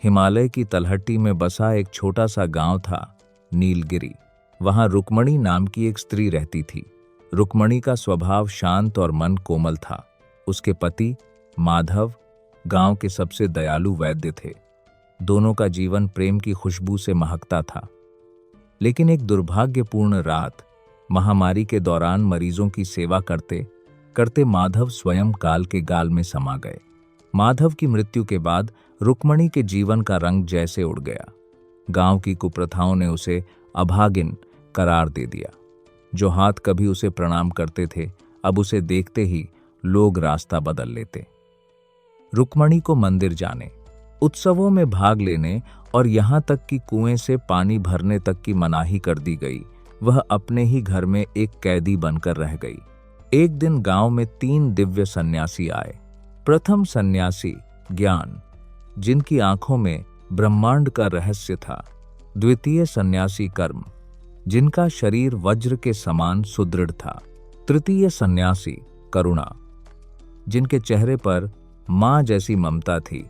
हिमालय की तलहटी में बसा एक छोटा सा गांव था, नीलगिरी। वहां रुक्मणी नाम की एक स्त्री रहती थी। रुक्मणी का स्वभाव शांत और मन कोमल था। उसके पति माधव गांव के सबसे दयालु वैद्य थे। दोनों का जीवन प्रेम की खुशबू से महकता था। लेकिन एक दुर्भाग्यपूर्ण रात, महामारी के दौरान मरीजों की सेवा करते करते माधव स्वयं काल के गाल में समा गए। माधव की मृत्यु के बाद रुक्मणी के जीवन का रंग जैसे उड़ गया। गांव की कुप्रथाओं ने उसे अभागिन करार दे दिया। जो हाथ कभी उसे प्रणाम करते थे, अब उसे देखते ही लोग रास्ता बदल लेते। रुक्मणी को मंदिर जाने, उत्सवों में भाग लेने और यहां तक कि कुएं से पानी भरने तक की मनाही कर दी गई। वह अपने ही घर में एक कैदी बनकर रह गई। एक दिन गांव में 3 दिव्य सन्यासी आए। प्रथम सन्यासी ज्ञान, जिनकी आंखों में ब्रह्मांड का रहस्य था। द्वितीय सन्यासी कर्म, जिनका शरीर वज्र के समान सुदृढ़ था। तृतीय सन्यासी करुणा, जिनके चेहरे पर मां जैसी ममता थी।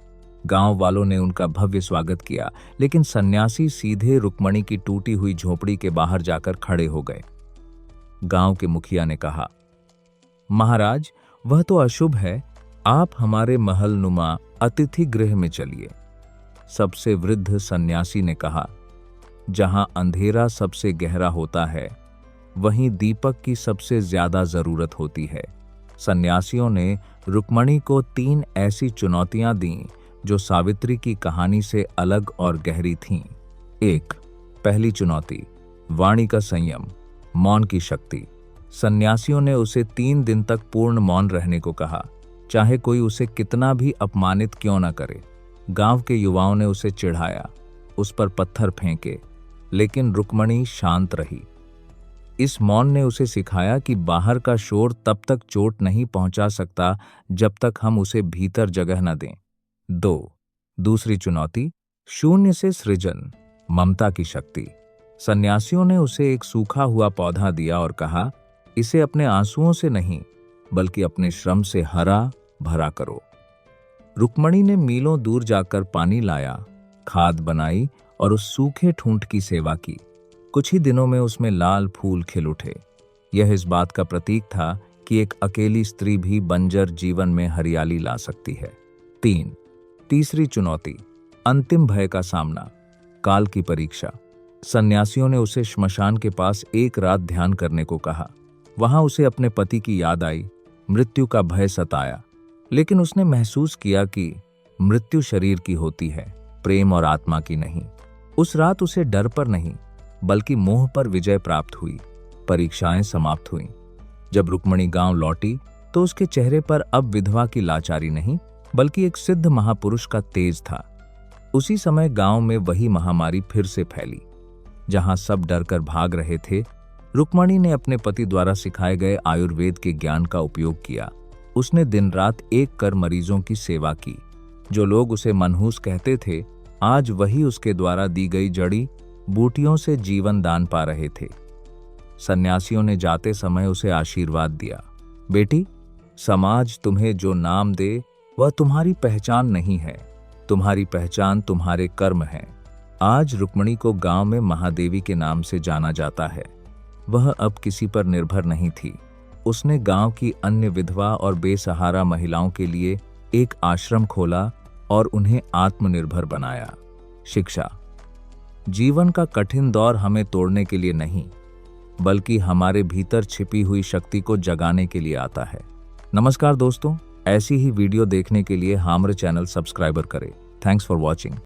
गांव वालों ने उनका भव्य स्वागत किया, लेकिन सन्यासी सीधे रुक्मणी की टूटी हुई झोपड़ी के बाहर जाकर खड़े हो गए। गांव के मुखिया ने कहा, महाराज, वह तो अशुभ है, आप हमारे महलनुमा अतिथि गृह में चलिए। सबसे वृद्ध सन्यासी ने कहा, जहां अंधेरा सबसे गहरा होता है, वहीं दीपक की सबसे ज्यादा जरूरत होती है। सन्यासियों ने रुक्मणी को 3 ऐसी चुनौतियां दीं जो सावित्री की कहानी से अलग और गहरी थीं। 1. पहली चुनौती, वाणी का संयम, मौन की शक्ति। सन्यासियों ने उसे 3 दिन तक पूर्ण मौन रहने को कहा, चाहे कोई उसे कितना भी अपमानित क्यों न करे। गांव के युवाओं ने उसे चिढ़ाया, उस पर पत्थर फेंके, लेकिन रुक्मणी शांत रही। इस मौन ने उसे सिखाया कि बाहर का शोर तब तक चोट नहीं पहुंचा सकता जब तक हम उसे भीतर जगह न दें। 2. दूसरी चुनौती, शून्य से सृजन, ममता की शक्ति। सन्यासियों ने उसे एक सूखा हुआ पौधा दिया और कहा, इसे अपने आंसुओं से नहीं, बल्कि अपने श्रम से हरा भरा करो। रुक्मणी ने मीलों दूर जाकर पानी लाया, खाद बनाई और उस सूखे ठूंठ की सेवा की। कुछ ही दिनों में उसमें लाल फूल खिल उठे। यह इस बात का प्रतीक था कि एक अकेली स्त्री भी बंजर जीवन में हरियाली ला सकती है। 3. तीसरी चुनौती, अंतिम भय का सामना, काल की परीक्षा। सन्यासियों ने उसे श्मशान के पास एक रात ध्यान करने को कहा। वहां उसे अपने पति की याद आई, मृत्यु का भय सताया, लेकिन उसने महसूस किया कि मृत्यु शरीर की होती है, प्रेम और आत्मा की नहीं। उस रात उसे डर पर नहीं, बल्कि मोह पर विजय प्राप्त हुई। परीक्षाएं समाप्त हुईं। जब रुक्मणी गांव लौटी तो उसके चेहरे पर अब विधवा की लाचारी नहीं, बल्कि एक सिद्ध महापुरुष का तेज था। उसी समय गांव में वही महामारी फिर से फैली। जहां सब डरकर भाग रहे थे, रुक्मणी ने अपने पति द्वारा सिखाए गए आयुर्वेद के ज्ञान का उपयोग किया। उसने दिन रात एक कर मरीजों की सेवा की। जो लोग उसे मनहूस कहते थे, आज वही उसके द्वारा दी गई जड़ी बूटियों से जीवन दान पा रहे थे। सन्यासियों ने जाते समय उसे आशीर्वाद दिया, बेटी, समाज तुम्हें जो नाम दे वह तुम्हारी पहचान नहीं है, तुम्हारी पहचान तुम्हारे कर्म है। आज रुक्मणी को गांव में महादेवी के नाम से जाना जाता है। वह अब किसी पर निर्भर नहीं थी। उसने गांव की अन्य विधवा और बेसहारा महिलाओं के लिए एक आश्रम खोला और उन्हें आत्मनिर्भर बनाया। शिक्षा, जीवन का कठिन दौर हमें तोड़ने के लिए नहीं, बल्कि हमारे भीतर छिपी हुई शक्ति को जगाने के लिए आता है। नमस्कार दोस्तों, ऐसी ही वीडियो देखने के लिए हमारे चैनल सब्सक्राइबर करें। Thanks for watching.